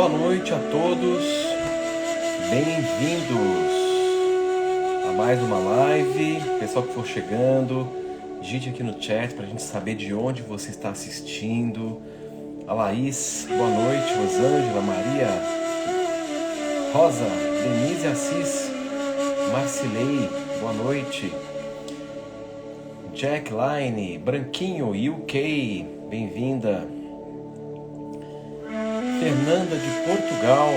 Boa noite a todos, bem-vindos a mais uma live. Pessoal que for chegando, digite aqui no chat para a gente saber de onde você está assistindo. A Laís, boa noite. Rosângela, Maria, Rosa, Denise Assis, Marcilei, boa noite. Jackline, Branquinho, UK, bem-vinda. Fernanda de Portugal,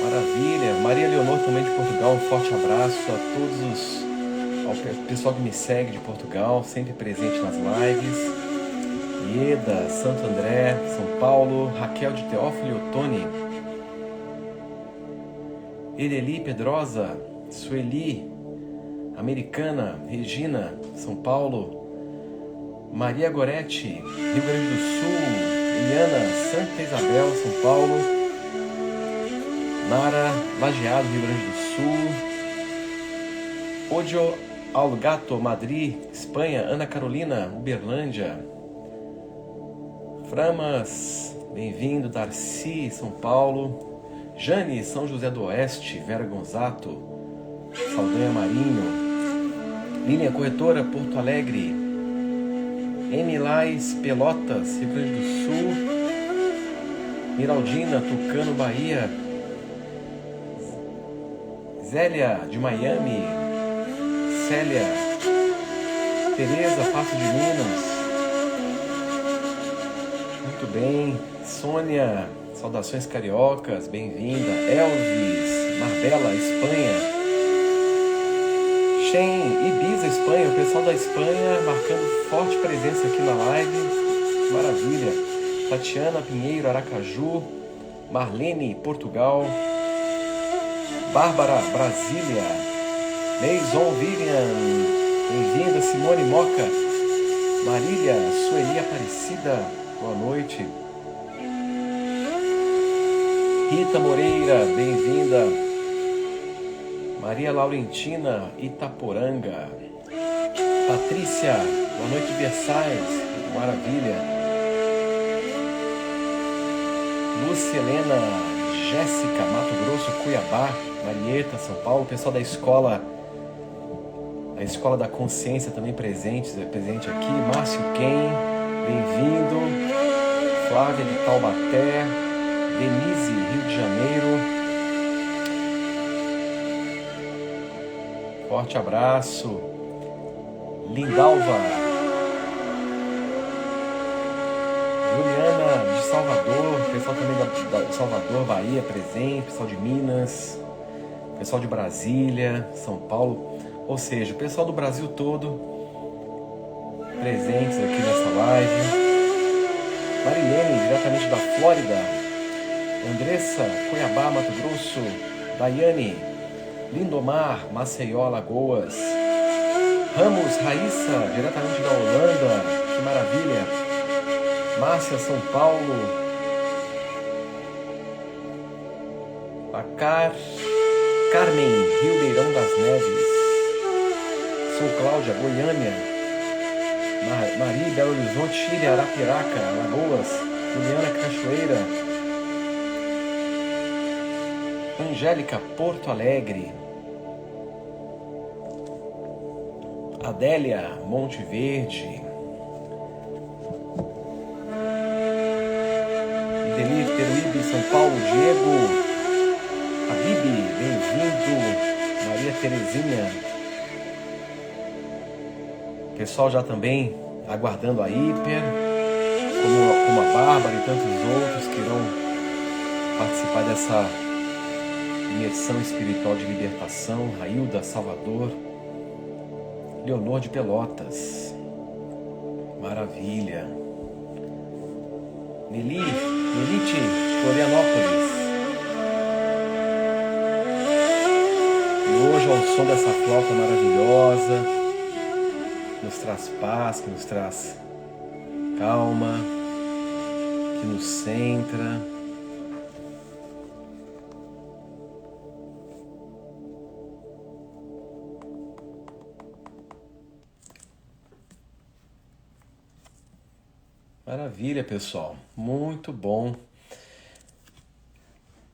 maravilha. Maria Leonor também de Portugal, um forte abraço a todos ao pessoal que me segue de Portugal, sempre presente nas lives. Ieda, Santo André, São Paulo, Raquel de Teófilo Ottoni, Ereli Pedrosa, Sueli, Americana, Regina, São Paulo, Maria Goretti, Rio Grande do Sul, Eliana, Santa Isabel, São Paulo, Nara, Lajeado, Rio Grande do Sul, Odio Algato, Madrid, Espanha, Ana Carolina, Uberlândia, Framas, bem-vindo, Darcy, São Paulo, Jane, São José do Oeste, Vera Gonzato, Saldanha Marinho, Lilian Corretora, Porto Alegre, Emilais, Pelotas, Rio Grande do Sul, Miraldina, Tucano, Bahia, Zélia, de Miami, Célia, Tereza, Passo de Minas, muito bem, Sônia, saudações cariocas, bem-vinda, Elvis, Marbella, Espanha, Shen, Ibiza, Espanha, o pessoal da Espanha marcando forte presença aqui na live, maravilha. Tatiana Pinheiro, Aracaju, Marlene, Portugal, Bárbara, Brasília, Maison Vivian, bem-vinda. Simone Moca, Marília, Sueli Aparecida, boa noite. Rita Moreira, bem-vinda. Maria Laurentina, Itaporanga. Patrícia, boa noite, Versailles, maravilha. Lúcia Helena, Jéssica, Mato Grosso, Cuiabá, Marieta, São Paulo. Pessoal da escola, a Escola da Consciência também presente aqui. Márcio Ken, bem-vindo. Flávia de Taubaté, Denise, Rio de Janeiro. Forte abraço. Lindalva. Juliana de Salvador. Pessoal também de Salvador, Bahia, presente. Pessoal de Minas. Pessoal de Brasília, São Paulo. Ou seja, o pessoal do Brasil todo presentes aqui nessa live. Marilene, diretamente da Flórida. Andressa, Cuiabá, Mato Grosso. Daiane, Lindomar, Maceió, Alagoas. Ramos, Raíssa, diretamente da Holanda, que maravilha. Márcia, São Paulo. Carmen, Ribeirão das Neves. Sou Cláudia, Goiânia. Maria, Belo Horizonte, Chile, Arapiraca, Alagoas. Juliana, Cachoeira. Angélica, Porto Alegre. Adélia, Monte Verde. Denir, Peruíbe, São Paulo. Diego, Habib, bem-vindo. Maria Terezinha. Pessoal já também aguardando a Hiper, como a Bárbara e tantos outros que irão participar dessa imersão espiritual de libertação. Railda, Salvador. Leonor de Pelotas, maravilha. Nelite, Florianópolis. E hoje, ao som dessa flauta maravilhosa, que nos traz paz, que nos traz calma, que nos centra. Maravilha, pessoal. Muito bom.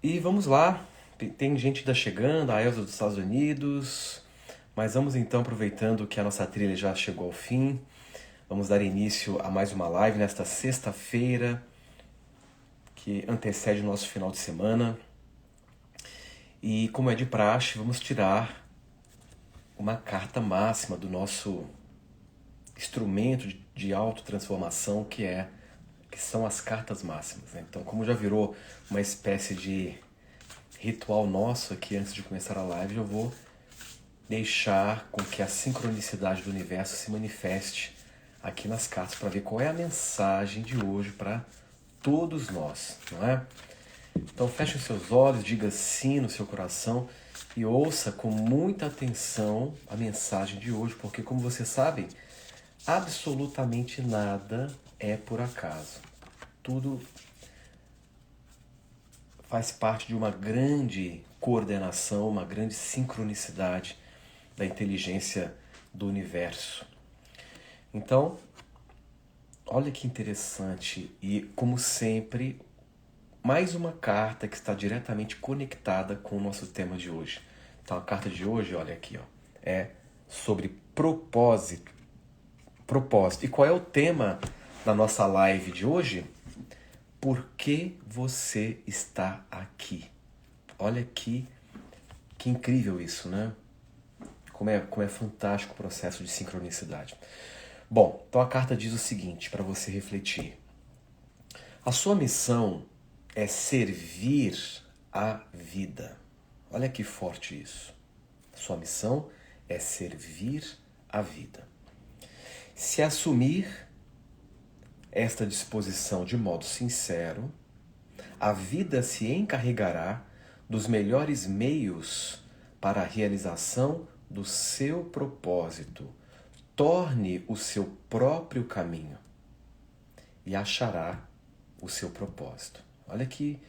E vamos lá, tem gente ainda chegando, a Elza dos Estados Unidos, mas vamos então, aproveitando que a nossa trilha já chegou ao fim, vamos dar início a mais uma live nesta sexta-feira, que antecede o nosso final de semana. E como é de praxe, vamos tirar uma carta máxima do nosso instrumento de autotransformação, que são as cartas máximas, né? Então, como já virou uma espécie de ritual nosso aqui antes de começar a live, eu vou deixar com que a sincronicidade do universo se manifeste aqui nas cartas para ver qual é a mensagem de hoje para todos nós, não é? Então feche os seus olhos, diga sim no seu coração e ouça com muita atenção a mensagem de hoje, porque como vocês sabem, absolutamente nada é por acaso. Tudo faz parte de uma grande coordenação, uma grande sincronicidade da inteligência do universo. Então, olha que interessante e, como sempre, mais uma carta que está diretamente conectada com o nosso tema de hoje. Então, a carta de hoje, olha aqui, ó, é sobre propósito. Propósito. E qual é o tema da nossa live de hoje? Por que você está aqui? Olha que incrível isso, né? Como é fantástico o processo de sincronicidade. Bom, então a carta diz o seguinte, para você refletir. A sua missão é servir a vida. Olha que forte isso. Sua missão é servir a vida. Se assumir esta disposição de modo sincero, a vida se encarregará dos melhores meios para a realização do seu propósito. Torne o seu próprio caminho e achará o seu propósito. Olha que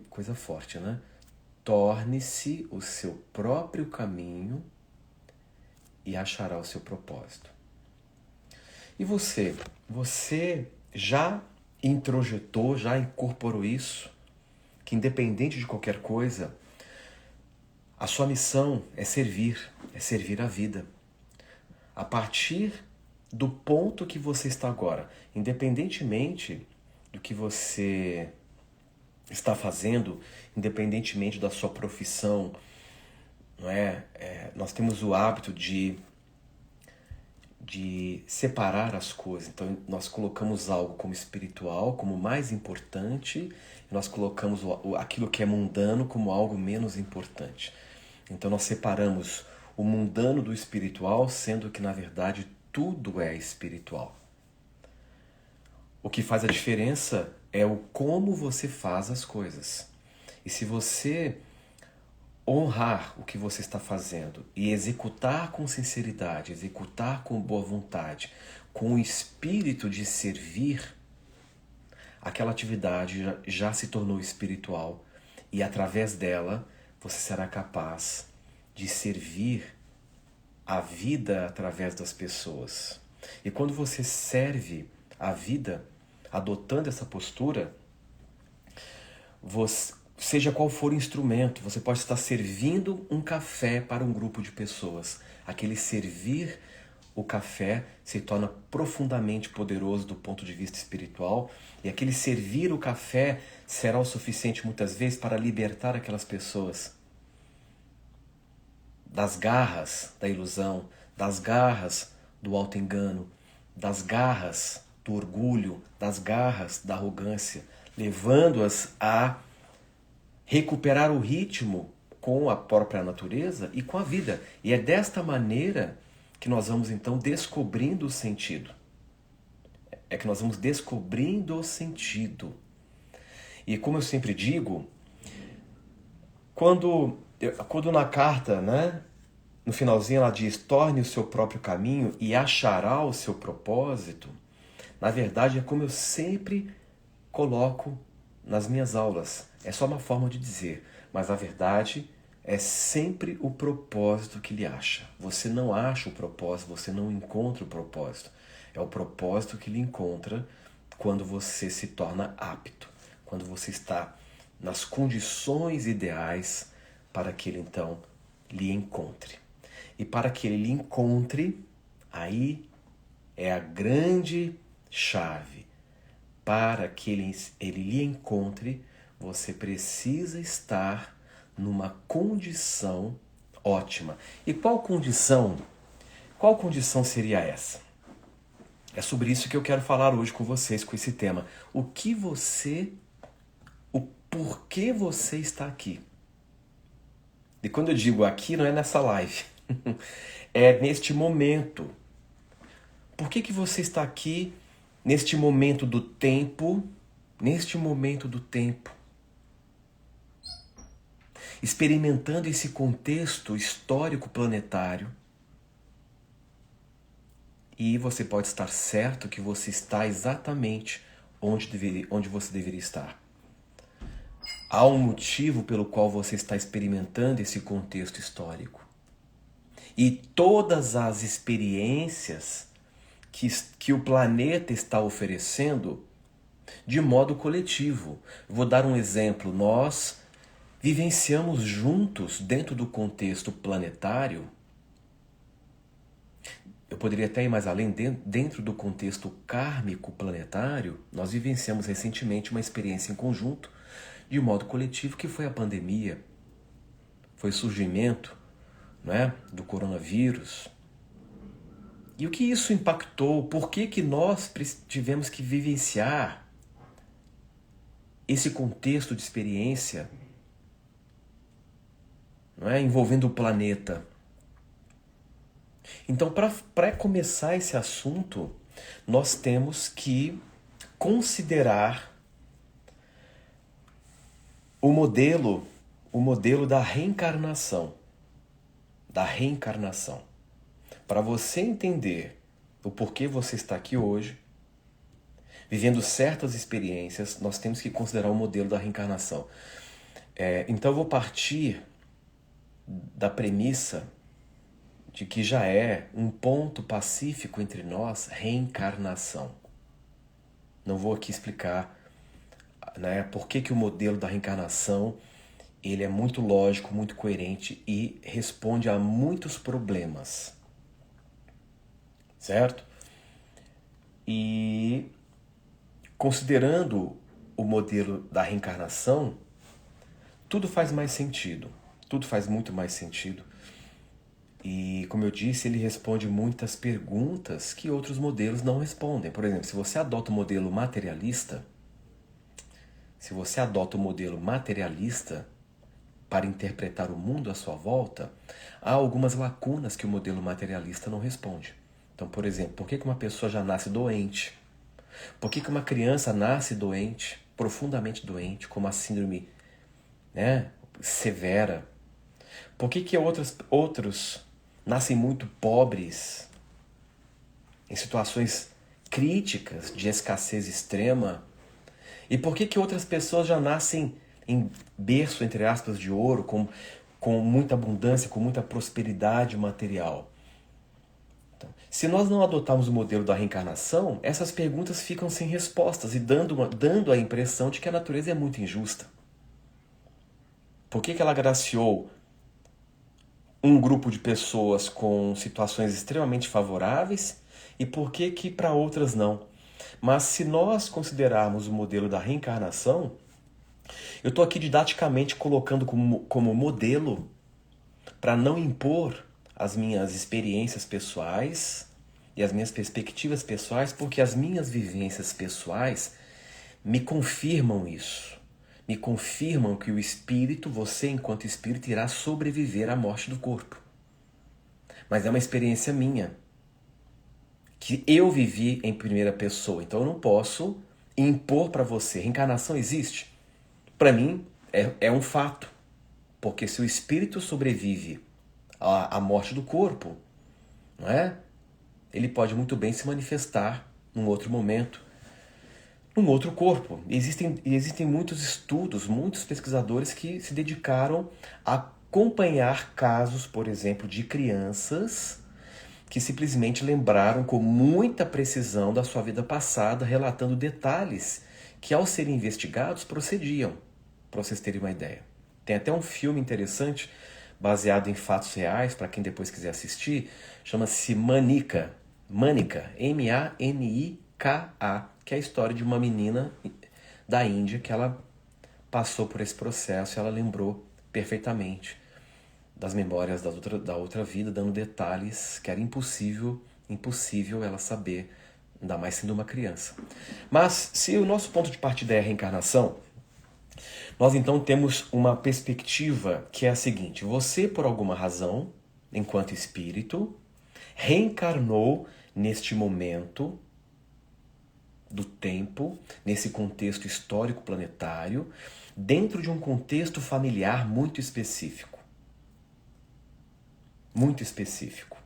coisa forte, né? Torne-se o seu próprio caminho e achará o seu propósito. E você? Você já introjetou, já incorporou isso? Que independente de qualquer coisa, a sua missão é servir a vida. A partir do ponto que você está agora, independentemente do que você está fazendo, independentemente da sua profissão, não é? Nós temos o hábito de separar as coisas. Então, nós colocamos algo como espiritual, como mais importante, e nós colocamos aquilo que é mundano como algo menos importante. Então, nós separamos o mundano do espiritual, sendo que, na verdade, tudo é espiritual. O que faz a diferença é o como você faz as coisas. E se você honrar o que você está fazendo e executar com sinceridade, executar com boa vontade, com o espírito de servir, aquela atividade já se tornou espiritual e através dela você será capaz de servir a vida através das pessoas. E quando você serve a vida, adotando essa postura, seja qual for o instrumento, você pode estar servindo um café para um grupo de pessoas. Aquele servir o café se torna profundamente poderoso do ponto de vista espiritual, e aquele servir o café será o suficiente muitas vezes para libertar aquelas pessoas das garras da ilusão, das garras do auto-engano, das garras do orgulho, das garras da arrogância, levando-as a recuperar o ritmo com a própria natureza e com a vida. E é desta maneira que nós vamos então descobrindo o sentido. É que nós vamos descobrindo o sentido. E como eu sempre digo, quando na carta, né, no finalzinho ela diz, torne o seu próprio caminho e achará o seu propósito, na verdade é como eu sempre coloco nas minhas aulas. É só uma forma de dizer, mas na verdade é sempre o propósito que ele acha. Você não acha o propósito, você não encontra o propósito. É o propósito que ele encontra quando você se torna apto, quando você está nas condições ideais para que ele então lhe encontre. E para que ele lhe encontre, aí é a grande chave. Para que ele lhe encontre, você precisa estar numa condição ótima. E qual condição? Qual condição seria essa? É sobre isso que eu quero falar hoje com vocês, com esse tema. O porquê você está aqui. E quando eu digo aqui, não é nessa live. É neste momento. Por que você está aqui neste momento do tempo? Neste momento do tempo. Experimentando esse contexto histórico planetário. E você pode estar certo que você está exatamente onde você deveria estar. Há um motivo pelo qual você está experimentando esse contexto histórico. E todas as experiências que o planeta está oferecendo de modo coletivo. Vou dar um exemplo. Nós vivenciamos juntos, dentro do contexto planetário, eu poderia até ir mais além, dentro do contexto kármico planetário, nós vivenciamos recentemente uma experiência em conjunto, de modo coletivo, que foi a pandemia, foi o surgimento, né, do coronavírus. E o que isso impactou? Por que nós tivemos que vivenciar esse contexto de experiência, não é, envolvendo o planeta? Então, para começar esse assunto, nós temos que considerar o modelo da reencarnação. Da reencarnação. Para você entender o porquê você está aqui hoje, vivendo certas experiências, nós temos que considerar o modelo da reencarnação. Então eu vou partir da premissa de que já é um ponto pacífico entre nós, reencarnação. Não vou aqui explicar, né, por que o modelo da reencarnação ele é muito lógico, muito coerente e responde a muitos problemas. Certo? E considerando o modelo da reencarnação, tudo faz mais sentido. Tudo faz muito mais sentido. E, como eu disse, ele responde muitas perguntas que outros modelos não respondem. Por exemplo, se você adota o modelo materialista, para interpretar o mundo à sua volta, há algumas lacunas que o modelo materialista não responde. Então, por exemplo, por que uma pessoa já nasce doente? Por que uma criança nasce doente, profundamente doente, com uma síndrome, né, severa? Por que outros nascem muito pobres, em situações críticas de escassez extrema? E por que outras pessoas já nascem em berço, entre aspas, de ouro, com muita abundância, com muita prosperidade material? Então, se nós não adotarmos o modelo da reencarnação, essas perguntas ficam sem respostas e dando a impressão de que a natureza é muito injusta. Por que ela agraciou um grupo de pessoas com situações extremamente favoráveis e por que para outras não? Mas se nós considerarmos o modelo da reencarnação, eu estou aqui didaticamente colocando como modelo para não impor as minhas experiências pessoais e as minhas perspectivas pessoais, porque as minhas vivências pessoais me confirmam isso. Me confirmam que o espírito, você enquanto espírito, irá sobreviver à morte do corpo. Mas é uma experiência minha, que eu vivi em primeira pessoa. Então eu não posso impor para você. Reencarnação existe? Para mim é um fato. Porque se o espírito sobrevive à morte do corpo, não é? Ele pode muito bem se manifestar num outro momento, num outro corpo. Existem muitos estudos, muitos pesquisadores que se dedicaram a acompanhar casos, por exemplo, de crianças que simplesmente lembraram com muita precisão da sua vida passada, relatando detalhes que, ao serem investigados, procediam para vocês terem uma ideia. Tem até um filme interessante, baseado em fatos reais, para quem depois quiser assistir, chama-se Manika, M-A-N-I-K-A, que é a história de uma menina da Índia que ela passou por esse processo e ela lembrou perfeitamente das memórias da outra vida, dando detalhes que era impossível ela saber, ainda mais sendo uma criança. Mas se o nosso ponto de partida é a reencarnação, nós então temos uma perspectiva que é a seguinte: você, por alguma razão, enquanto espírito, reencarnou neste momento do tempo, nesse contexto histórico planetário, dentro de um contexto familiar muito específico. Muito específico.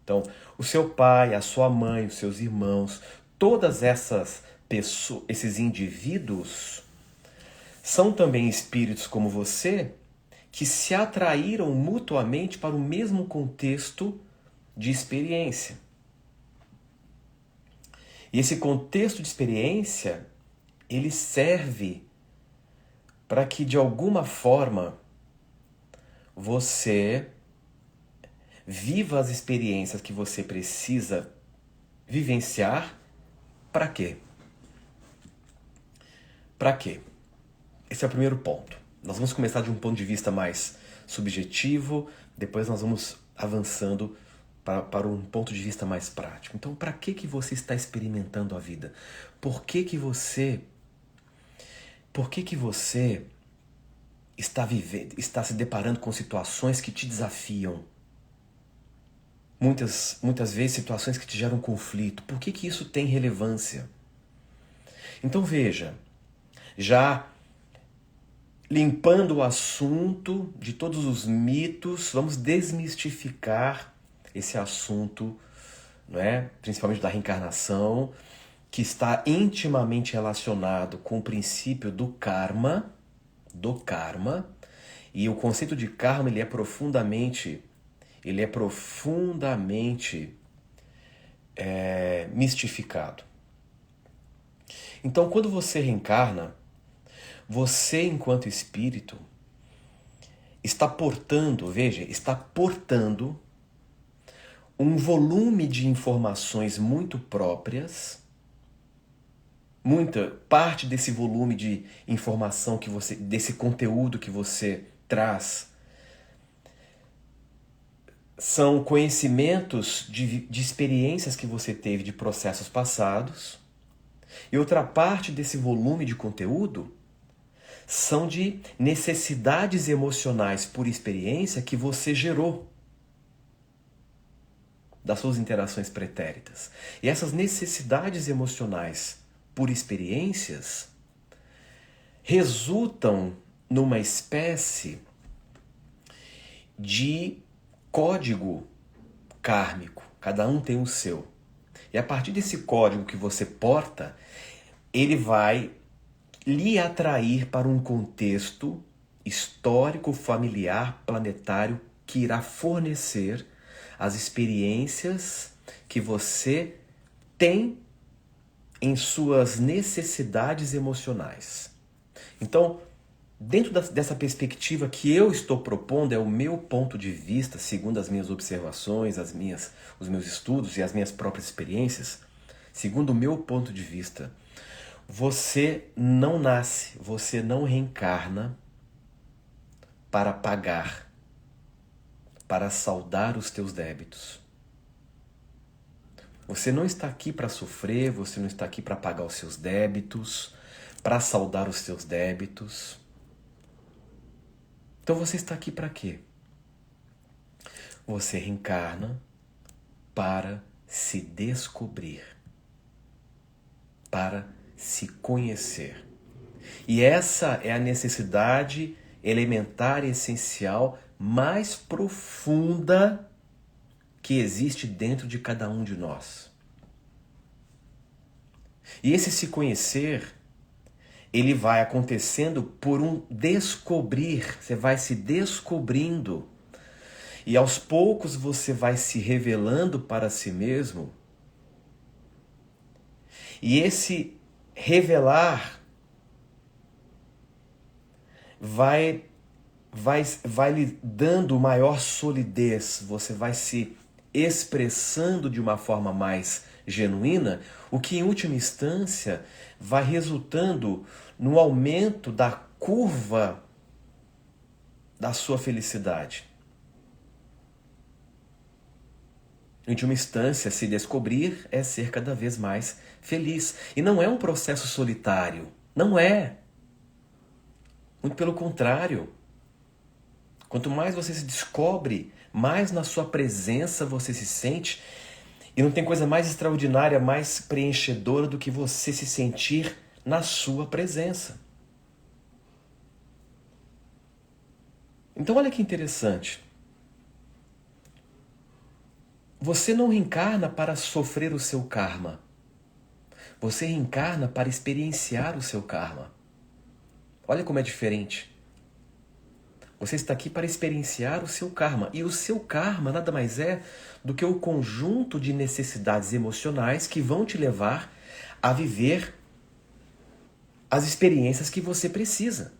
Então, o seu pai, a sua mãe, os seus irmãos, todas essas pessoas, esses indivíduos, são também espíritos como você, que se atraíram mutuamente para o mesmo contexto de experiência. E esse contexto de experiência, ele serve para que, de alguma forma, você viva as experiências que você precisa vivenciar. Para quê? Para quê? Esse é o primeiro ponto. Nós vamos começar de um ponto de vista mais subjetivo, depois nós vamos avançando para um ponto de vista mais prático. Então, para que você está experimentando a vida? Por que você está se deparando com situações que te desafiam? Muitas vezes situações que te geram conflito. Por que isso tem relevância? Então veja, já limpando o assunto de todos os mitos, vamos desmistificar esse assunto, não é? Principalmente da reencarnação, que está intimamente relacionado com o princípio do karma, e o conceito de karma ele é profundamente mistificado. Então, quando você reencarna, você, enquanto espírito, está portando um volume de informações muito próprias. Muita parte desse volume de informação desse conteúdo que você traz, são conhecimentos de experiências que você teve de processos passados. E outra parte desse volume de conteúdo são de necessidades emocionais por experiência que você gerou das suas interações pretéritas. E essas necessidades emocionais por experiências resultam numa espécie de código kármico. Cada um tem o seu. E a partir desse código que você porta, ele vai lhe atrair para um contexto histórico, familiar, planetário, que irá fornecer as experiências que você tem em suas necessidades emocionais. Então, dentro dessa perspectiva que eu estou propondo, é o meu ponto de vista, segundo as minhas observações, os meus estudos e as minhas próprias experiências, segundo o meu ponto de vista, você não nasce, você não reencarna para pagar, para saldar os teus débitos. Você não está aqui para sofrer, você não está aqui para pagar os seus débitos, para saldar os seus débitos. Então você está aqui para quê? Você reencarna para se descobrir, para se conhecer. E essa é a necessidade elementar e essencial mais profunda que existe dentro de cada um de nós. E esse se conhecer, ele vai acontecendo por um descobrir. Você vai se descobrindo. E aos poucos você vai se revelando para si mesmo. E esse revelar vai lhe dando maior solidez, você vai se expressando de uma forma mais genuína, o que em última instância vai resultando no aumento da curva da sua felicidade. Em última instância, se descobrir é ser cada vez mais feliz. E não é um processo solitário. Não é. Muito pelo contrário. Quanto mais você se descobre, mais na sua presença você se sente. E não tem coisa mais extraordinária, mais preenchedora do que você se sentir na sua presença. Então olha que interessante. Você não reencarna para sofrer o seu karma. Você reencarna para experienciar o seu karma. Olha como é diferente. Você está aqui para experienciar o seu karma. E o seu karma nada mais é do que o conjunto de necessidades emocionais que vão te levar a viver as experiências que você precisa.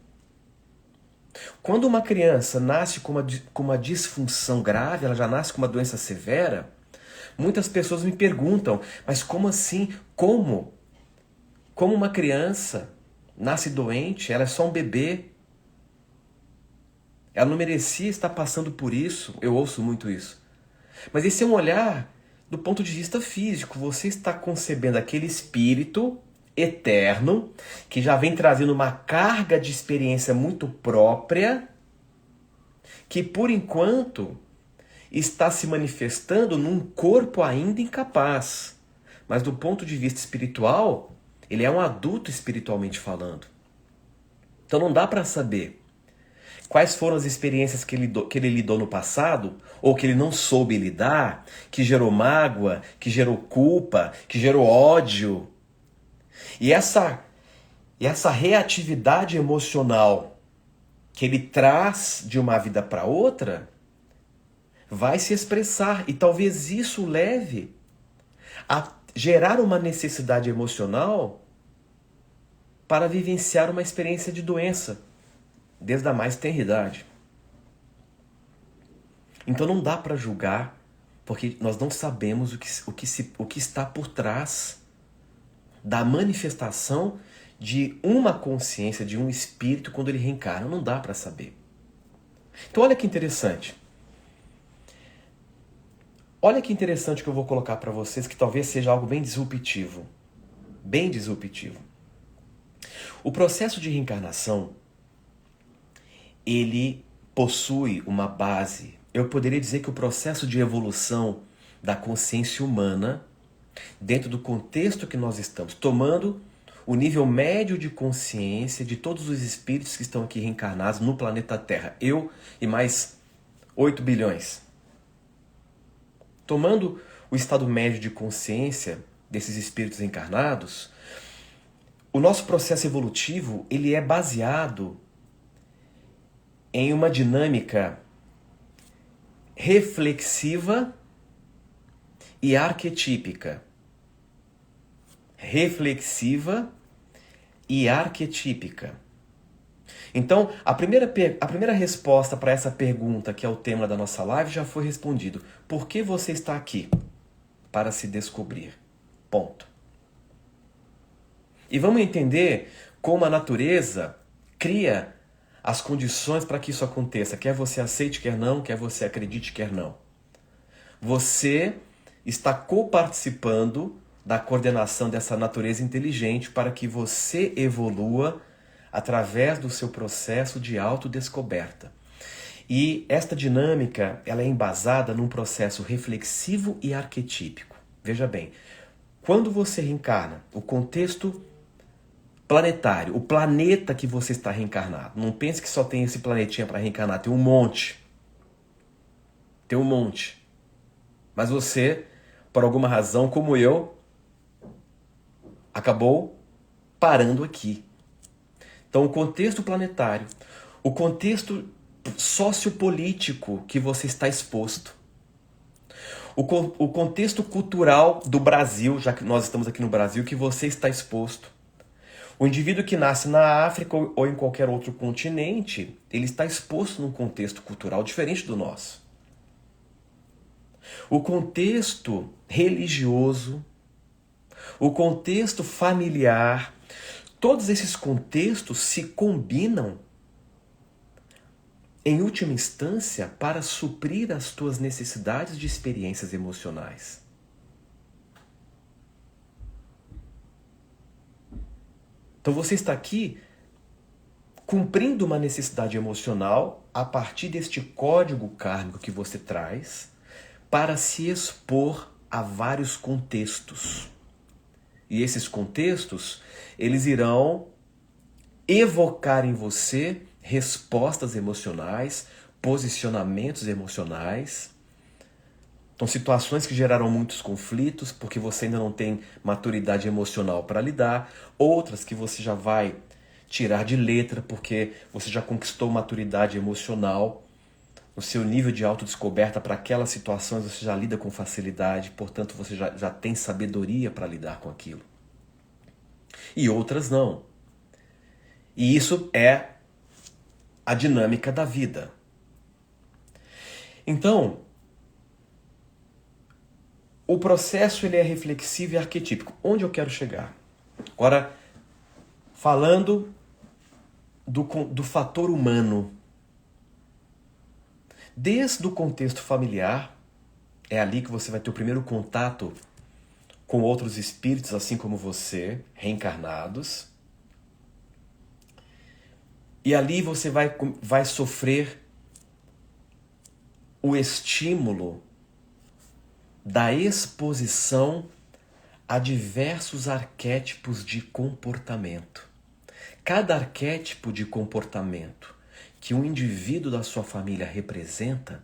Quando uma criança nasce com uma disfunção grave, ela já nasce com uma doença severa, muitas pessoas me perguntam, mas como assim? Como? Como uma criança nasce doente, ela é só um bebê, ela não merecia estar passando por isso. Eu ouço muito isso. Mas esse é um olhar do ponto de vista físico. Você está concebendo aquele espírito eterno, que já vem trazendo uma carga de experiência muito própria, que por enquanto está se manifestando num corpo ainda incapaz. Mas do ponto de vista espiritual, ele é um adulto espiritualmente falando. Então não dá para saber quais foram as experiências que ele lidou no passado, ou que ele não soube lidar, que gerou mágoa, que gerou culpa, que gerou ódio. E essa reatividade emocional que ele traz de uma vida para outra vai se expressar. E talvez isso o leve a gerar uma necessidade emocional para vivenciar uma experiência de doença, desde a mais tenra idade. Então não dá para julgar, porque nós não sabemos o que está por trás da manifestação de uma consciência, de um espírito quando ele reencarna. Não dá para saber. Então olha que interessante. Olha que interessante que eu vou colocar para vocês, que talvez seja algo bem disruptivo. Bem disruptivo. O processo de reencarnação, ele possui uma base. Eu poderia dizer que o processo de evolução da consciência humana, dentro do contexto que nós estamos, tomando o nível médio de consciência de todos os espíritos que estão aqui reencarnados no planeta Terra, eu e mais 8 bilhões. Tomando o estado médio de consciência desses espíritos encarnados, o nosso processo evolutivo ele é baseado em uma dinâmica reflexiva e arquetípica. Reflexiva e arquetípica. Então, a primeira resposta para essa pergunta, que é o tema da nossa live, já foi respondido. Por que você está aqui? Para se descobrir. Ponto. E vamos entender como a natureza cria as condições para que isso aconteça. Quer você aceite, quer não, quer você acredite, quer não. Você está coparticipando da coordenação dessa natureza inteligente para que você evolua através do seu processo de autodescoberta. E esta dinâmica ela é embasada num processo reflexivo e arquetípico. Veja bem, quando você reencarna, o contexto planetário, o planeta que você está reencarnado, não pense que só tem esse planetinha para reencarnar, tem um monte. Tem um monte. Mas você, por alguma razão, como eu, acabou parando aqui. Então, o contexto planetário, o contexto sociopolítico que você está exposto, o contexto cultural do Brasil, já que nós estamos aqui no Brasil, que você está exposto, O indivíduo que nasce na África ou em qualquer outro continente, ele está exposto num contexto cultural diferente do nosso. O contexto religioso, o contexto familiar, todos esses contextos se combinam, em última instância, para suprir as tuas necessidades de experiências emocionais. Então você está aqui cumprindo uma necessidade emocional a partir deste código kármico que você traz para se expor a vários contextos. E esses contextos, eles irão evocar em você respostas emocionais, posicionamentos emocionais. Então, situações que geraram muitos conflitos, porque você ainda não tem maturidade emocional para lidar. Outras que você já vai tirar de letra, porque você já conquistou maturidade emocional. O seu nível de autodescoberta para aquelas situações você já lida com facilidade, portanto você já tem sabedoria para lidar com aquilo. E outras não. E isso é a dinâmica da vida. Então, o processo ele é reflexivo e arquetípico. Onde eu quero chegar? Agora, falando do fator humano. Desde o contexto familiar, é ali que você vai ter o primeiro contato com outros espíritos, assim como você, reencarnados. E ali você vai sofrer o estímulo da exposição a diversos arquétipos de comportamento. Cada arquétipo de comportamento que um indivíduo da sua família representa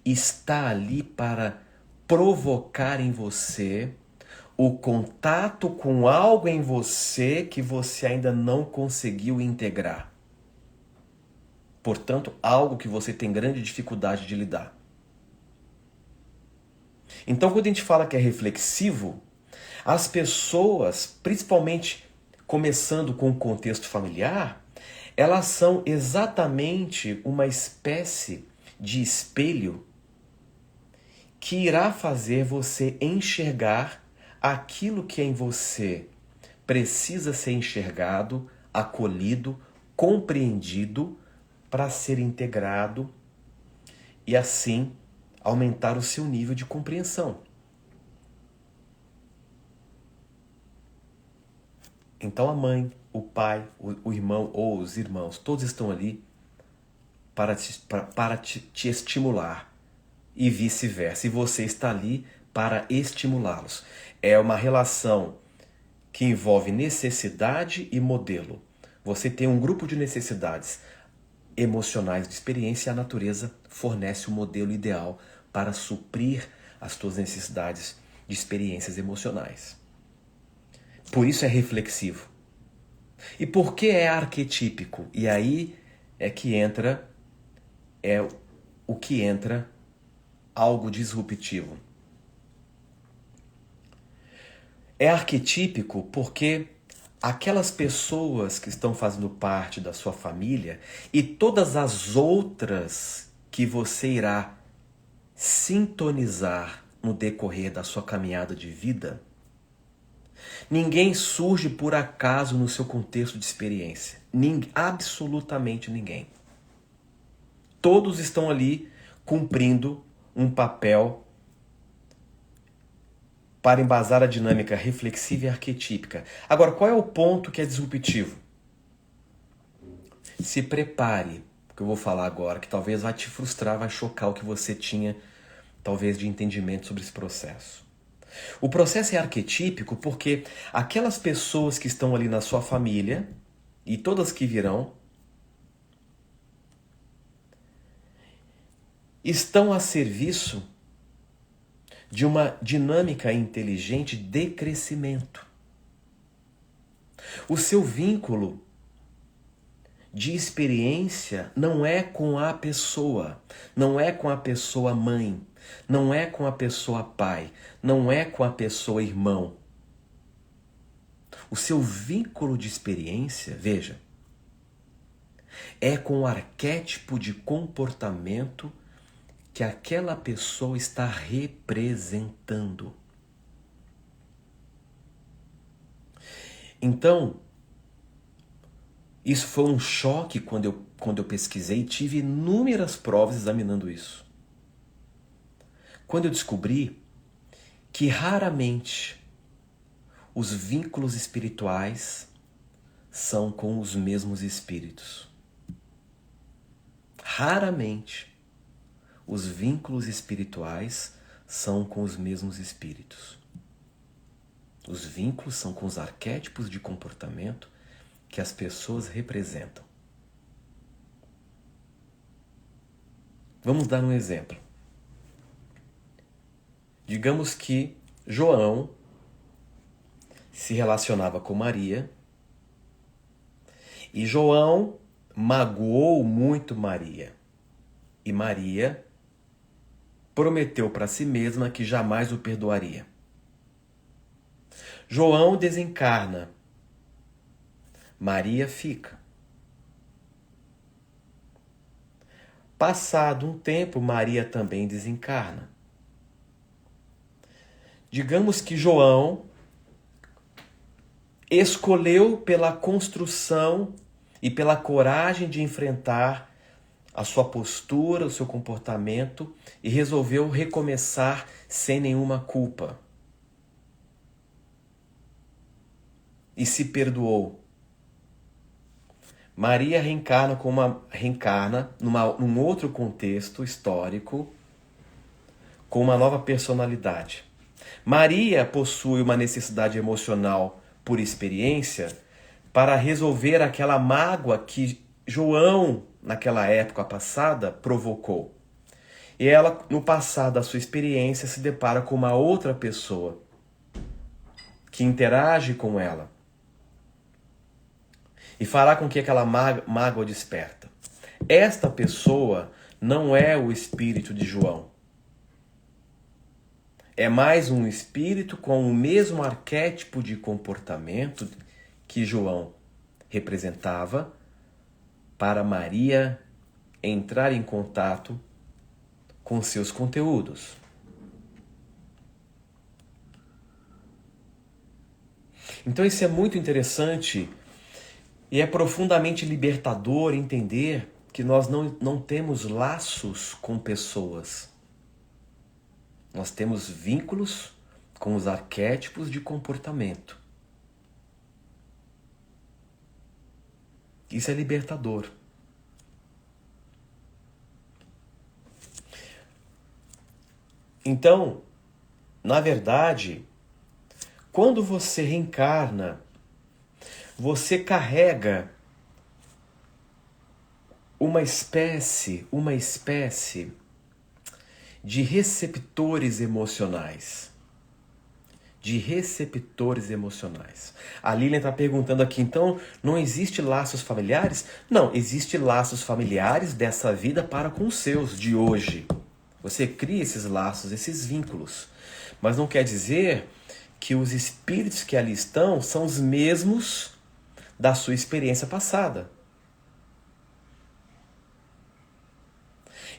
está ali para provocar em você o contato com algo em você que você ainda não conseguiu integrar. Portanto, algo que você tem grande dificuldade de lidar. Então, quando a gente fala que é reflexivo, as pessoas, principalmente começando com o contexto familiar, elas são exatamente uma espécie de espelho que irá fazer você enxergar aquilo que em você precisa ser enxergado, acolhido, compreendido para ser integrado e assim aumentar o seu nível de compreensão. Então a mãe, o pai, o irmão ou os irmãos, todos estão ali para te estimular e vice-versa. E você está ali para estimulá-los. É uma relação que envolve necessidade e modelo. Você tem um grupo de necessidades emocionais de experiência e a natureza fornece o modelo ideal para suprir as tuas necessidades de experiências emocionais. Por isso é reflexivo. E por que é arquetípico? E aí é que entra algo disruptivo. É arquetípico porque aquelas pessoas que estão fazendo parte da sua família e todas as outras que você irá sintonizar no decorrer da sua caminhada de vida, ninguém surge por acaso no seu contexto de experiência. Absolutamente ninguém. Todos estão ali cumprindo um papel para embasar a dinâmica reflexiva e arquetípica. Agora, qual é o ponto que é disruptivo? Se prepare, porque eu vou falar agora, que talvez vai te frustrar, vai chocar o que você tinha, talvez, de entendimento sobre esse processo. O processo é arquetípico porque aquelas pessoas que estão ali na sua família, e todas que virão, estão a serviço de uma dinâmica inteligente de crescimento. O seu vínculo de experiência não é com a pessoa, não é com a pessoa mãe, não é com a pessoa pai, não é com a pessoa irmão. O seu vínculo de experiência, veja, é com o arquétipo de comportamento que aquela pessoa está representando. Então, isso foi um choque quando eu pesquisei e tive inúmeras provas examinando isso. Quando eu descobri que raramente os vínculos espirituais são com os mesmos espíritos. Raramente os vínculos espirituais são com os mesmos espíritos. Os vínculos são com os arquétipos de comportamento que as pessoas representam. Vamos dar um exemplo. Digamos que João se relacionava com Maria e João magoou muito Maria. E Maria prometeu para si mesma que jamais o perdoaria. João desencarna. Maria fica. Passado um tempo, Maria também desencarna. Digamos que João escolheu pela construção e pela coragem de enfrentar a sua postura, o seu comportamento e resolveu recomeçar sem nenhuma culpa. E se perdoou. Maria reencarna num outro contexto histórico com uma nova personalidade. Maria possui uma necessidade emocional por experiência para resolver aquela mágoa que João, naquela época passada, provocou. E ela, no passar da sua experiência, se depara com uma outra pessoa que interage com ela e fará com que aquela mágoa desperta. Esta pessoa não é o espírito de João. É mais um espírito com o mesmo arquétipo de comportamento que João representava para Maria entrar em contato com seus conteúdos. Então isso é muito interessante e é profundamente libertador entender que nós não temos laços com pessoas. Nós temos vínculos com os arquétipos de comportamento. Isso é libertador. Então, na verdade, quando você reencarna, você carrega uma espécie de receptores emocionais. A Lilian está perguntando aqui, então, não existe laços familiares? Não, existe laços familiares dessa vida para com os seus, de hoje. Você cria esses laços, esses vínculos. Mas não quer dizer que os espíritos que ali estão são os mesmos da sua experiência passada.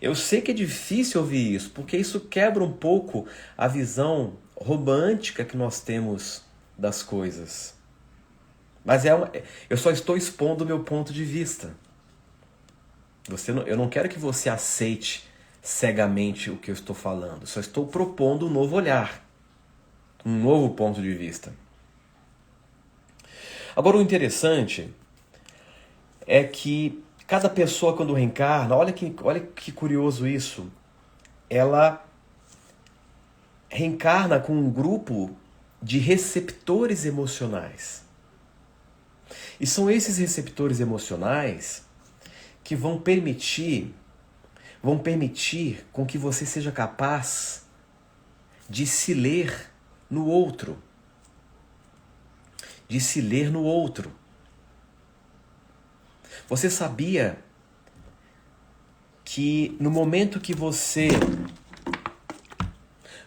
Eu sei que é difícil ouvir isso, porque isso quebra um pouco a visão romântica que nós temos das coisas. Mas eu só estou expondo o meu ponto de vista. Eu não quero que você aceite cegamente o que eu estou falando. Só estou propondo um novo olhar, um novo ponto de vista. Agora, o interessante é que cada pessoa, quando reencarna, olha que curioso isso, ela reencarna com um grupo de receptores emocionais. E são esses receptores emocionais que vão permitir com que você seja capaz de se ler no outro. Você sabia que no momento que você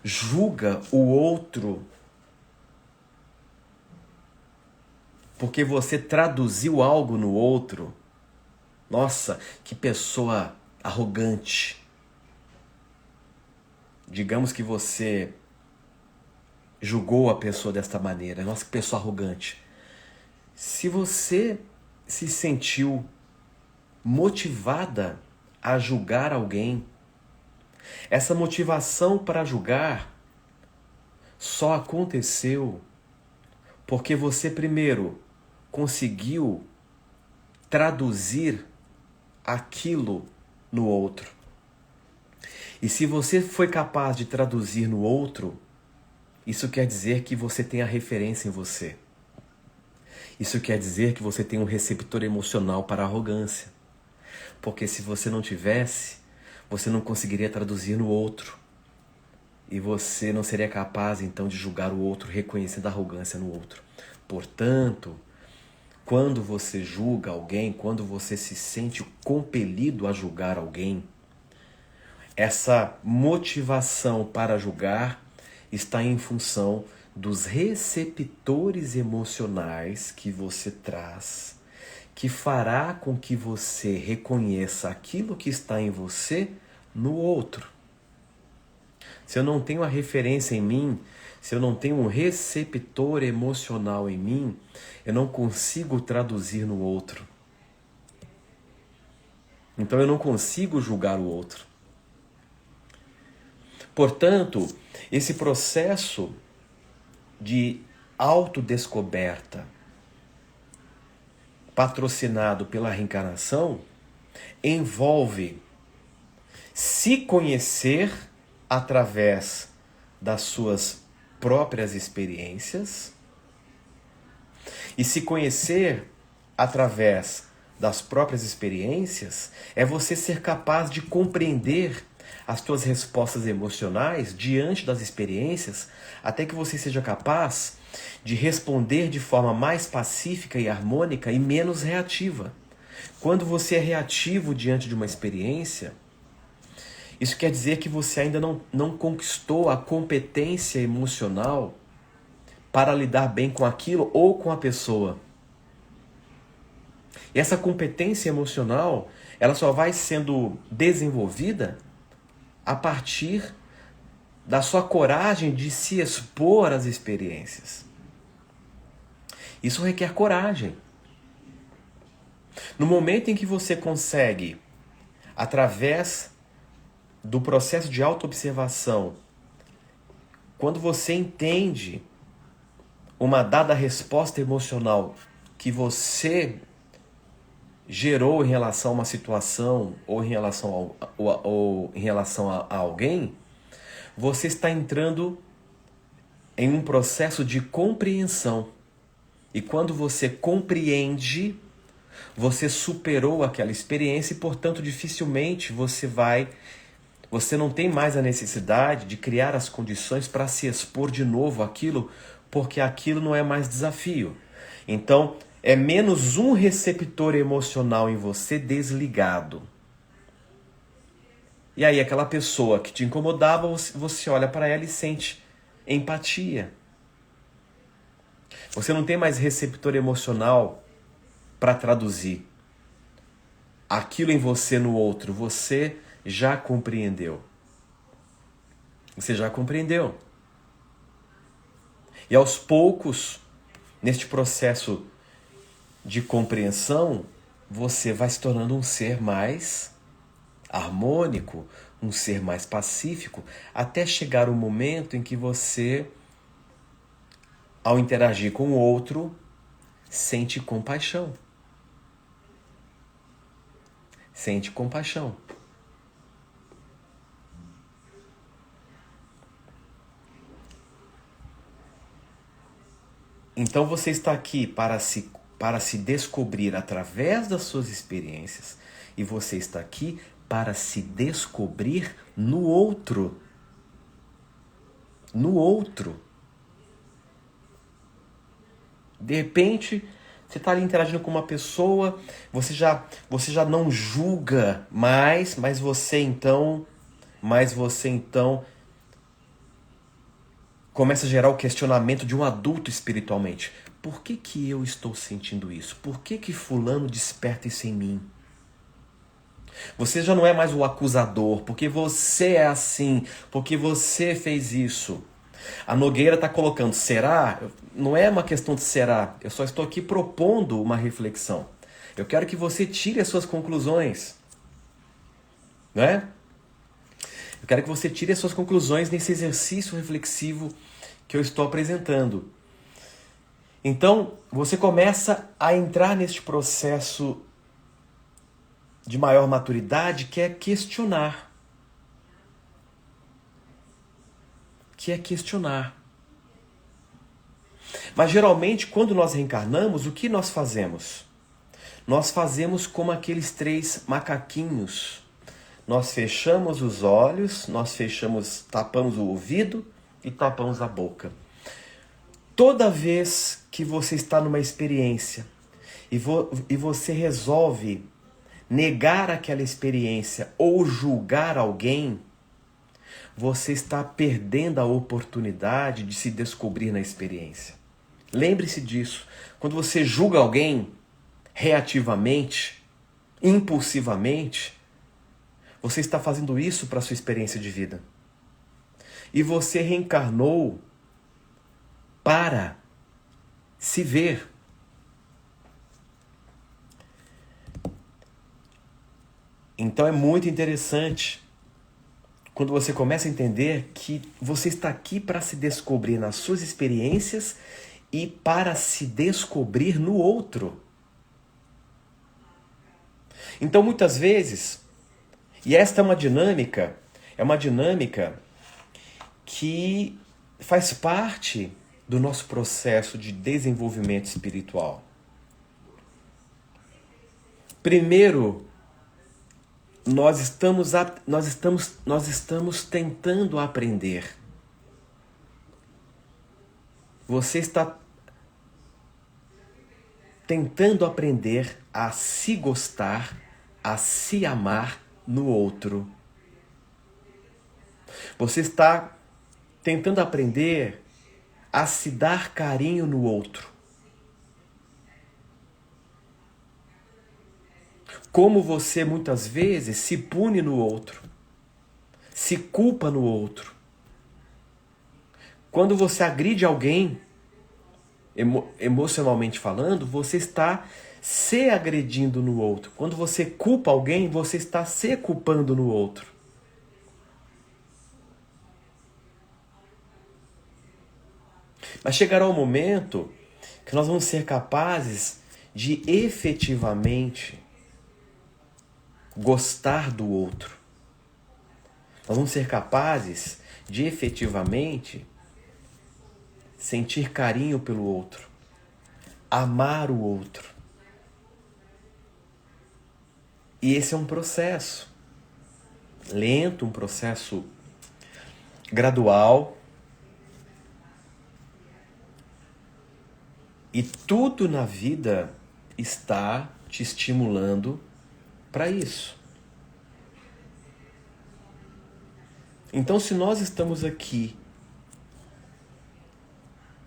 julga o outro, porque você traduziu algo no outro. Nossa, que pessoa arrogante. Digamos que você julgou a pessoa desta maneira. Nossa, que pessoa arrogante. Se você se sentiu motivada a julgar alguém, essa motivação para julgar só aconteceu porque você primeiro conseguiu traduzir aquilo no outro. E se você foi capaz de traduzir no outro, isso quer dizer que você tem a referência em você. Isso quer dizer que você tem um receptor emocional para a arrogância. Porque se você não tivesse, você não conseguiria traduzir no outro. E você não seria capaz, então, de julgar o outro, reconhecendo a arrogância no outro. Portanto, quando você julga alguém, quando você se sente compelido a julgar alguém, essa motivação para julgar está em função dos receptores emocionais que você traz, que fará com que você reconheça aquilo que está em você no outro. Se eu não tenho a referência em mim, se eu não tenho um receptor emocional em mim, eu não consigo traduzir no outro. Então eu não consigo julgar o outro. Portanto, esse processo de autodescoberta patrocinado pela reencarnação envolve se conhecer através das suas próprias experiências e se conhecer através das próprias experiências é você ser capaz de compreender as suas respostas emocionais diante das experiências até que você seja capaz de responder de forma mais pacífica e harmônica e menos reativa. Quando você é reativo diante de uma experiência, isso quer dizer que você ainda não conquistou a competência emocional para lidar bem com aquilo ou com a pessoa. E essa competência emocional, ela só vai sendo desenvolvida a partir da sua coragem de se expor às experiências. Isso requer coragem. No momento em que você consegue, através do processo de autoobservação, quando você entende uma dada resposta emocional que você gerou em relação a uma situação ou em relação a alguém, você está entrando em um processo de compreensão. E quando você compreende, você superou aquela experiência e, portanto, dificilmente você não tem mais a necessidade de criar as condições para se expor de novo àquilo, porque aquilo não é mais desafio. Então, é menos um receptor emocional em você desligado. E aí aquela pessoa que te incomodava, você olha para ela e sente empatia. Você não tem mais receptor emocional para traduzir aquilo em você no outro. Você já compreendeu. Você já compreendeu. E aos poucos, neste processo de compreensão, você vai se tornando um ser mais harmônico, um ser mais pacífico, até chegar o momento em que você, ao interagir com o outro, sente compaixão. Sente compaixão. Então você está aqui para se descobrir através das suas experiências e você está aqui para se descobrir no outro. No outro. De repente, você está ali interagindo com uma pessoa, você já não julga mais, mas você então começa a gerar o questionamento de um adulto espiritualmente. Por que que eu estou sentindo isso? Por que que fulano desperta isso em mim? Você já não é mais o acusador, porque você é assim, porque você fez isso. A Nogueira está colocando, será? Não é uma questão de será, eu só estou aqui propondo uma reflexão. Eu quero que você tire as suas conclusões. Né? Eu quero que você tire as suas conclusões nesse exercício reflexivo que eu estou apresentando. Então, você começa a entrar neste processo de maior maturidade, que é questionar. Mas geralmente, quando nós reencarnamos, o que nós fazemos? Nós fazemos como aqueles 3 macaquinhos. Nós fechamos os olhos, tapamos o ouvido e tapamos a boca. Toda vez que você está numa experiência e você resolve negar aquela experiência ou julgar alguém, você está perdendo a oportunidade de se descobrir na experiência. Lembre-se disso. Quando você julga alguém reativamente, impulsivamente, você está fazendo isso para a sua experiência de vida. E você reencarnou para se ver. Então é muito interessante quando você começa a entender que você está aqui para se descobrir nas suas experiências e para se descobrir no outro. Então muitas vezes, e esta é uma dinâmica que faz parte do nosso processo de desenvolvimento espiritual. Primeiro, nós estamos tentando aprender. Você está tentando aprender a se gostar, a se amar no outro. Você está tentando aprender a se dar carinho no outro. Como você muitas vezes se pune no outro, se culpa no outro. Quando você agride alguém, emocionalmente falando, você está se agredindo no outro. Quando você culpa alguém, você está se culpando no outro. Mas chegará o momento que nós vamos ser capazes de efetivamente gostar do outro. Nós vamos ser capazes de efetivamente sentir carinho pelo outro, amar o outro. E esse é um processo lento, um processo gradual. E tudo na vida está te estimulando para isso. Então, se nós estamos aqui,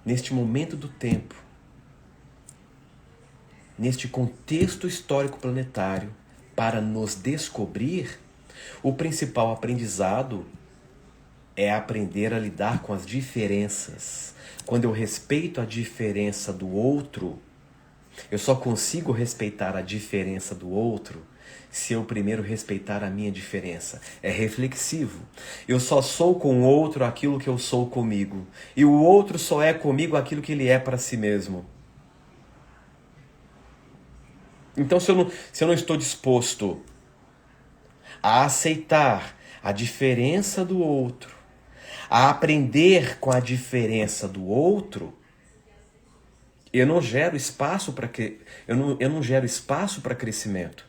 neste momento do tempo, neste contexto histórico planetário, para nos descobrir, o principal aprendizado é aprender a lidar com as diferenças. Quando eu respeito a diferença do outro, eu só consigo respeitar a diferença do outro se eu primeiro respeitar a minha diferença. É reflexivo. Eu só sou com o outro aquilo que eu sou comigo. E o outro só é comigo aquilo que ele é para si mesmo. Então, se eu não estou disposto a aceitar a diferença do outro, a aprender com a diferença do outro, eu não gero espaço para crescimento.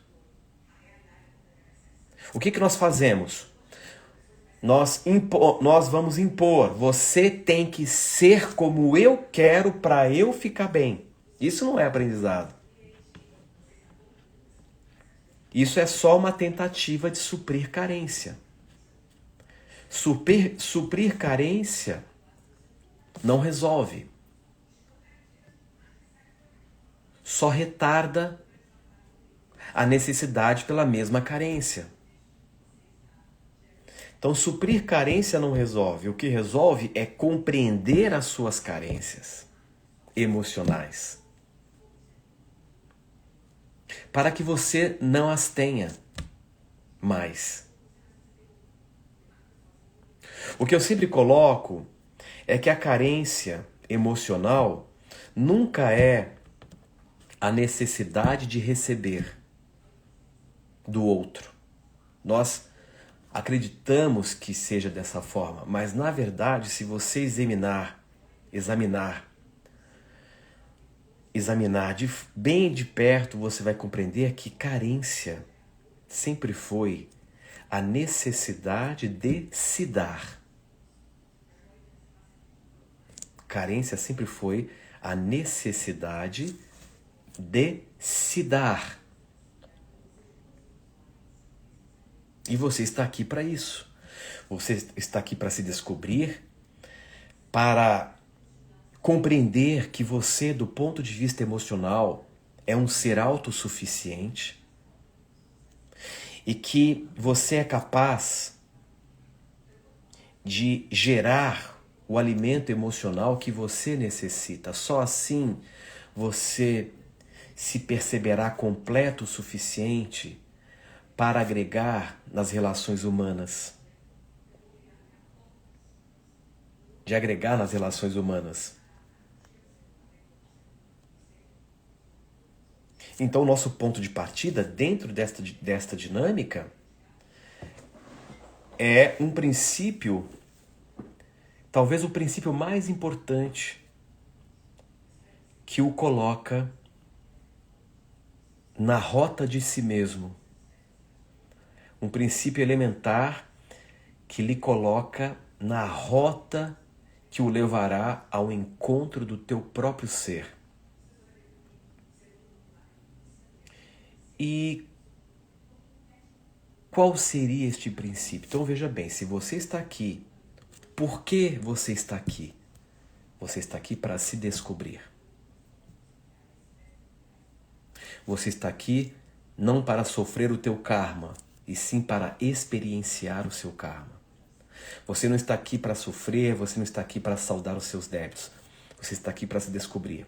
O que nós fazemos? Nós vamos impor. Você tem que ser como eu quero para eu ficar bem. Isso não é aprendizado. Isso é só uma tentativa de suprir carência. Suprir carência não resolve. Só retarda a necessidade pela mesma carência. Então, suprir carência não resolve. O que resolve é compreender as suas carências emocionais, para que você não as tenha mais. O que eu sempre coloco é que a carência emocional nunca é a necessidade de receber do outro. Nós acreditamos que seja dessa forma, mas na verdade, se você examinar bem de perto, você vai compreender que carência sempre foi a necessidade de se dar. Carência sempre foi a necessidade de se dar. E você está aqui para isso. Você está aqui para se descobrir, para compreender que você, do ponto de vista emocional, é um ser autossuficiente e que você é capaz de gerar o alimento emocional que você necessita. Só assim você se perceberá completo o suficiente para agregar nas relações humanas. De agregar nas relações humanas. Então, o nosso ponto de partida dentro desta dinâmica é um princípio, talvez o princípio mais importante, que o coloca na rota de si mesmo. Um princípio elementar que lhe coloca na rota que o levará ao encontro do teu próprio ser. E qual seria este princípio? Então veja bem, se você está aqui, por que você está aqui? Você está aqui para se descobrir. Você está aqui não para sofrer o teu karma, e sim para experienciar o seu karma. Você não está aqui para sofrer, você não está aqui para saldar os seus débitos. Você está aqui para se descobrir.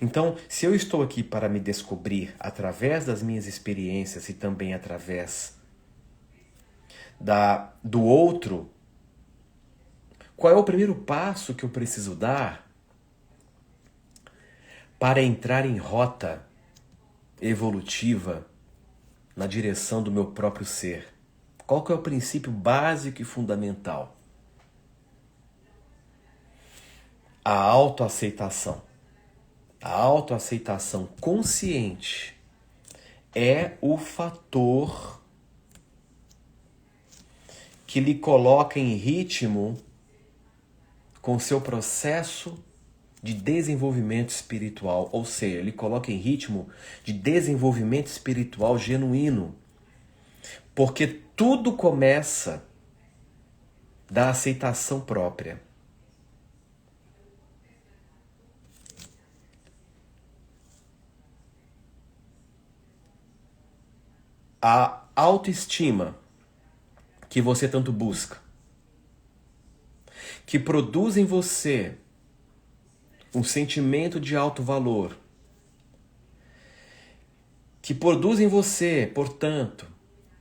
Então, se eu estou aqui para me descobrir através das minhas experiências e também através do outro, qual é o primeiro passo que eu preciso dar para entrar em rota evolutiva na direção do meu próprio ser? Qual que é o princípio básico e fundamental? A autoaceitação. A autoaceitação consciente é o fator que lhe coloca em ritmo com seu processo de desenvolvimento espiritual, ou seja, ele coloca em ritmo de desenvolvimento espiritual genuíno, porque tudo começa da aceitação própria. A autoestima que você tanto busca, que produz em você um sentimento de alto valor, que produz em você, portanto,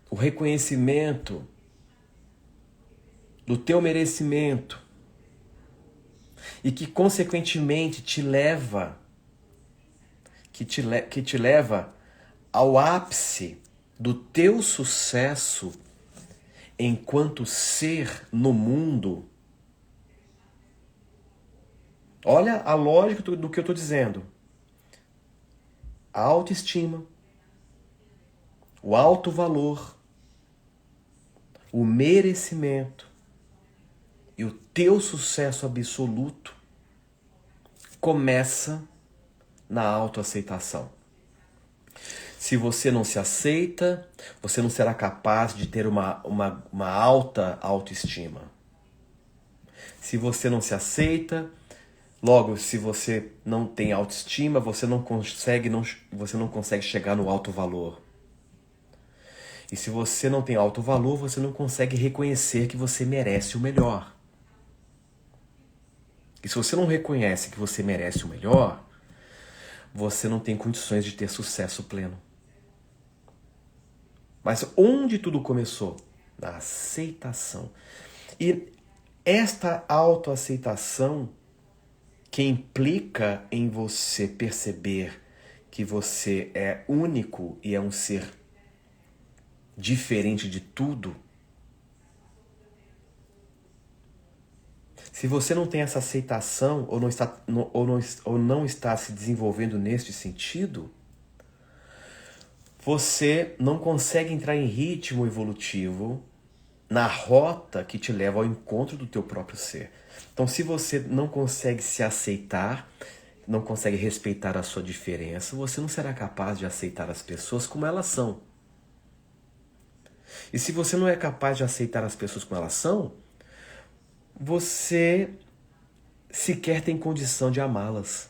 o reconhecimento do teu merecimento e que consequentemente te leva ao ápice do teu sucesso enquanto ser no mundo. Olha a lógica do que eu estou dizendo. A autoestima, o alto valor, o merecimento e o teu sucesso absoluto começa na autoaceitação. Se você não se aceita, você não será capaz de ter uma alta autoestima. Se você não se aceita, Logo, se você não tem autoestima, você não consegue chegar no alto valor. E se você não tem alto valor, você não consegue reconhecer que você merece o melhor. E se você não reconhece que você merece o melhor, você não tem condições de ter sucesso pleno. Mas onde tudo começou? Na aceitação. E esta autoaceitação, que implica em você perceber que você é único e é um ser diferente de tudo. Se você não tem essa aceitação ou não está se desenvolvendo neste sentido, você não consegue entrar em ritmo evolutivo na rota que te leva ao encontro do teu próprio ser. Então, se você não consegue se aceitar, não consegue respeitar a sua diferença, você não será capaz de aceitar as pessoas como elas são. E se você não é capaz de aceitar as pessoas como elas são, você sequer tem condição de amá-las.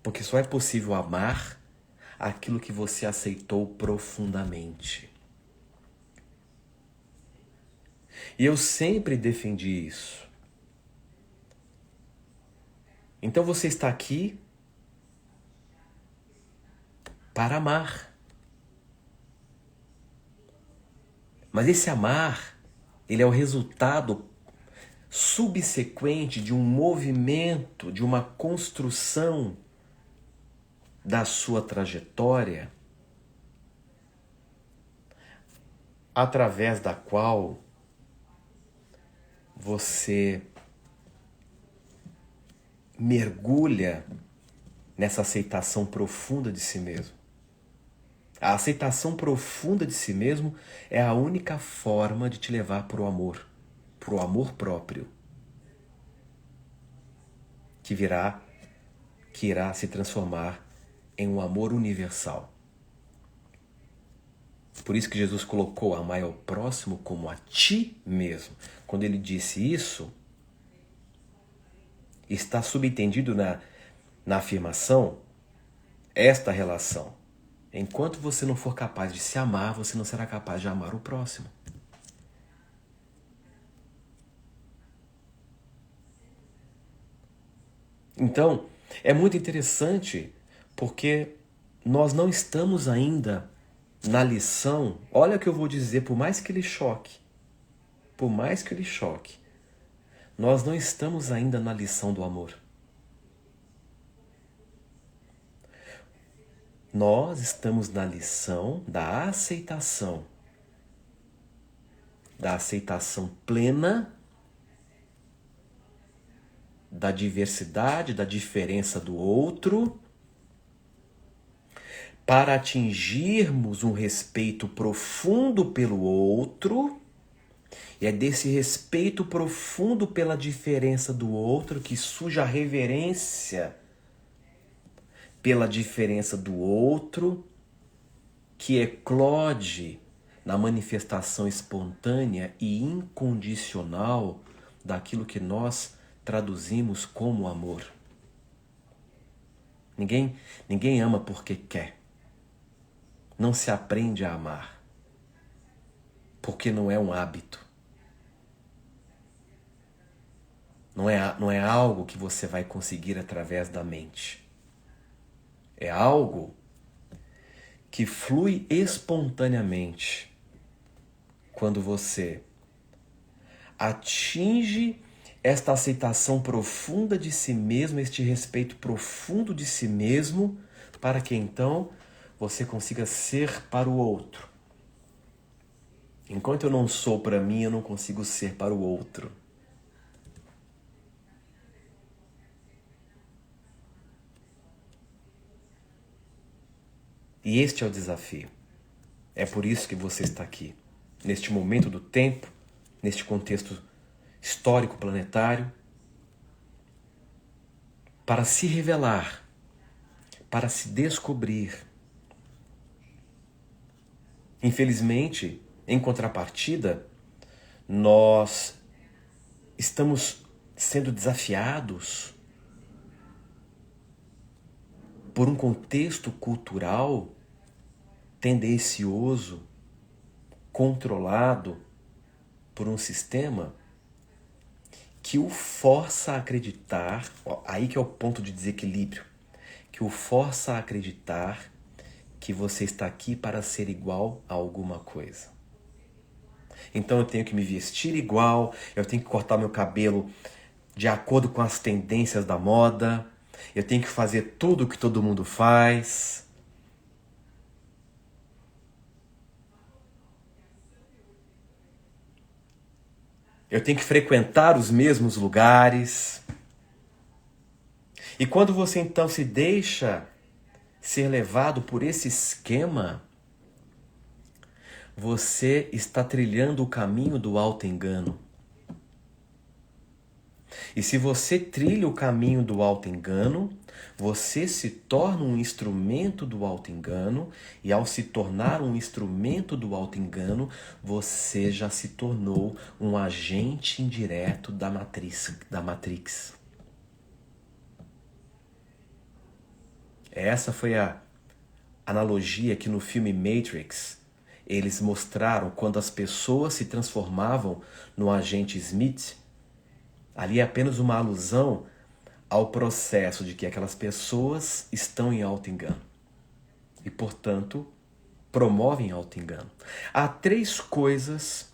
Porque só é possível amar aquilo que você aceitou profundamente. E eu sempre defendi isso. Então você está aqui para amar. Mas esse amar, ele é o resultado subsequente de um movimento, de uma construção da sua trajetória, através da qual você mergulha nessa aceitação profunda de si mesmo. A aceitação profunda de si mesmo é a única forma de te levar para o amor próprio, que irá se transformar em um amor universal. Por isso que Jesus colocou amar ao próximo como a ti mesmo. Quando ele disse isso, está subentendido na afirmação esta relação. Enquanto você não for capaz de se amar, você não será capaz de amar o próximo. Então, é muito interessante porque nós não estamos ainda na lição. Olha o que eu vou dizer, por mais que ele choque, nós não estamos ainda na lição do amor. Nós estamos na lição da aceitação plena da diversidade, da diferença do outro, para atingirmos um respeito profundo pelo outro. E é desse respeito profundo pela diferença do outro que surge a reverência pela diferença do outro, que eclode na manifestação espontânea e incondicional daquilo que nós traduzimos como amor. Ninguém ama porque quer. Não se aprende a amar, porque não é um hábito. Não é algo que você vai conseguir através da mente. É algo que flui espontaneamente quando você atinge esta aceitação profunda de si mesmo, este respeito profundo de si mesmo, para que então você consiga ser para o outro. Enquanto eu não sou para mim, eu não consigo ser para o outro. E este é o desafio. É por isso que você está aqui, neste momento do tempo, neste contexto histórico planetário, para se revelar, para se descobrir. Infelizmente, em contrapartida, nós estamos sendo desafiados por um contexto cultural tendencioso, controlado por um sistema que o força a acreditar, aí que é o ponto de desequilíbrio, que o força a acreditar que você está aqui para ser igual a alguma coisa. Então eu tenho que me vestir igual, eu tenho que cortar meu cabelo de acordo com as tendências da moda, eu tenho que fazer tudo o que todo mundo faz. Eu tenho que frequentar os mesmos lugares. E quando você então se deixa ser levado por esse esquema, você está trilhando o caminho do auto-engano. E se você trilha o caminho do auto-engano, você se torna um instrumento do auto-engano, e ao se tornar um instrumento do auto-engano, você já se tornou um agente indireto da Matrix. Essa foi a analogia que no filme Matrix eles mostraram quando as pessoas se transformavam no agente Smith. Ali é apenas uma alusão ao processo de que aquelas pessoas estão em auto-engano e, portanto, promovem auto-engano. Há 3 coisas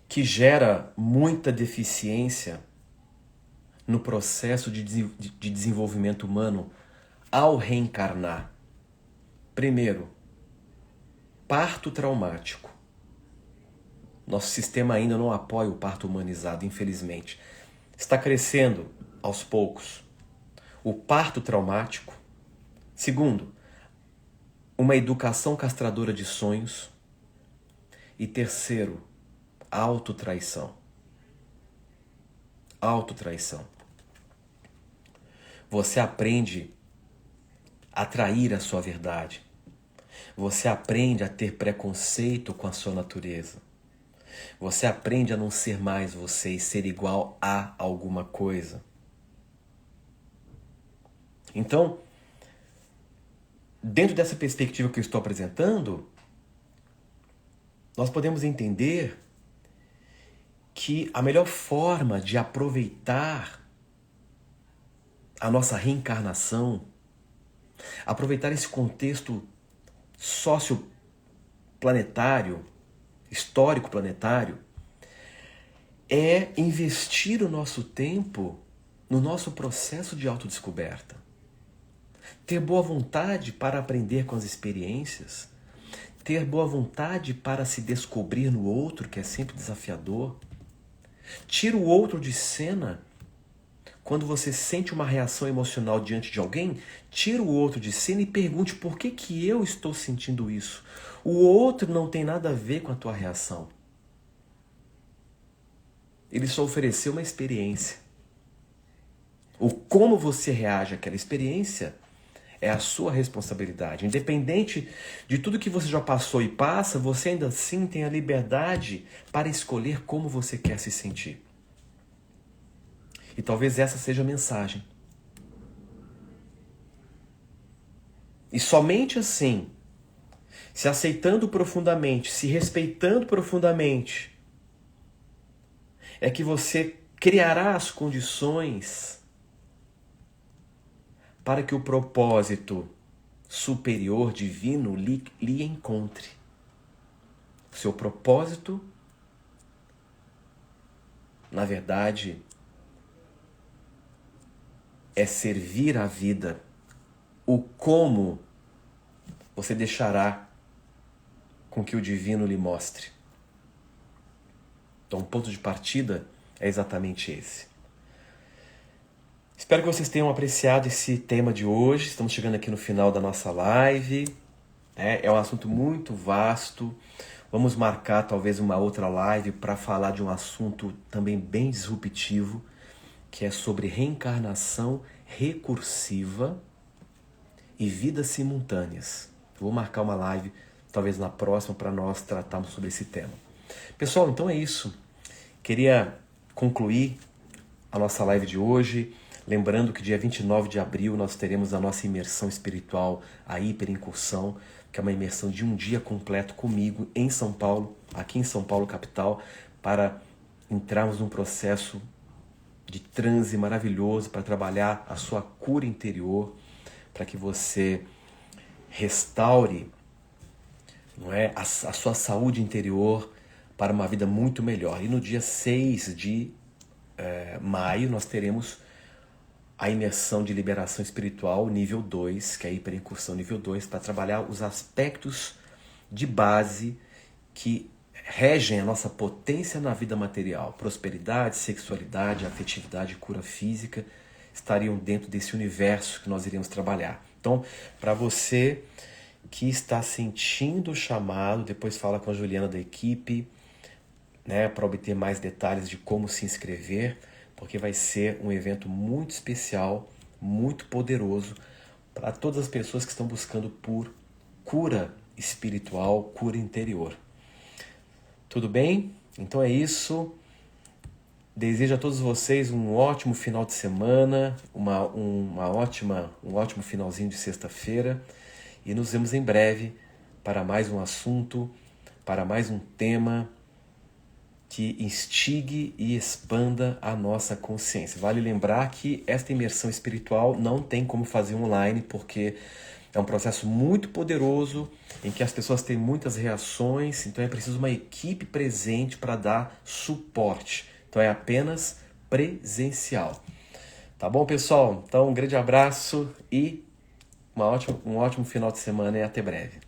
que geram muita deficiência no processo de desenvolvimento humano ao reencarnar. Primeiro, parto traumático. Nosso sistema ainda não apoia o parto humanizado, infelizmente. Está crescendo aos poucos o parto traumático. Segundo, uma educação castradora de sonhos. E terceiro, autotraição. Autotraição. Você aprende a trair a sua verdade. Você aprende a ter preconceito com a sua natureza. Você aprende a não ser mais você e ser igual a alguma coisa. Então, dentro dessa perspectiva que eu estou apresentando, nós podemos entender que a melhor forma de aproveitar a nossa reencarnação, aproveitar esse contexto socioplanetário, histórico planetário, é investir o nosso tempo no nosso processo de autodescoberta. Ter boa vontade para aprender com as experiências, ter boa vontade para se descobrir no outro, que é sempre desafiador. Tira o outro de cena. Quando você sente uma reação emocional diante de alguém, tira o outro de cena e pergunte por que eu estou sentindo isso. O outro não tem nada a ver com a tua reação. Ele só ofereceu uma experiência. O como você reage àquela experiência é a sua responsabilidade. Independente de tudo que você já passou e passa, você ainda assim tem a liberdade para escolher como você quer se sentir. E talvez essa seja a mensagem. E somente assim, se aceitando profundamente, se respeitando profundamente, é que você criará as condições para que o propósito superior divino lhe encontre. O seu propósito, na verdade, é servir a vida. O como você deixará com que o divino lhe mostre. Então, o ponto de partida é exatamente esse. Espero que vocês tenham apreciado esse tema de hoje. Estamos chegando aqui no final da nossa live. É um assunto muito vasto. Vamos marcar talvez uma outra live para falar de um assunto também bem disruptivo, que é sobre reencarnação recursiva e vidas simultâneas. Vou marcar uma live, talvez na próxima, para nós tratarmos sobre esse tema. Pessoal, então é isso. Queria concluir a nossa live de hoje. Lembrando que dia 29 de abril nós teremos a nossa imersão espiritual, a hiperincursão, que é uma imersão de um dia completo comigo em São Paulo, aqui em São Paulo capital, para entrarmos num processo de transe maravilhoso para trabalhar a sua cura interior, para que você restaure, não é, a sua saúde interior para uma vida muito melhor. E no dia 6 de maio nós teremos a imersão de liberação espiritual nível 2, que é a hiperincursão nível 2, para trabalhar os aspectos de base que regem a nossa potência na vida material. Prosperidade, sexualidade, afetividade e cura física estariam dentro desse universo que nós iremos trabalhar. Então, para você que está sentindo o chamado, depois fala com a Juliana da equipe, né, para obter mais detalhes de como se inscrever, porque vai ser um evento muito especial, muito poderoso para todas as pessoas que estão buscando por cura espiritual, cura interior. Tudo bem? Então é isso. Desejo a todos vocês um ótimo final de semana, um ótimo finalzinho de sexta-feira e nos vemos em breve para mais um assunto, para mais um tema que instigue e expanda a nossa consciência. Vale lembrar que esta imersão espiritual não tem como fazer online, porque é um processo muito poderoso, em que as pessoas têm muitas reações, então é preciso uma equipe presente para dar suporte. Então é apenas presencial. Tá bom, pessoal? Então um grande abraço e um ótimo final de semana e até breve.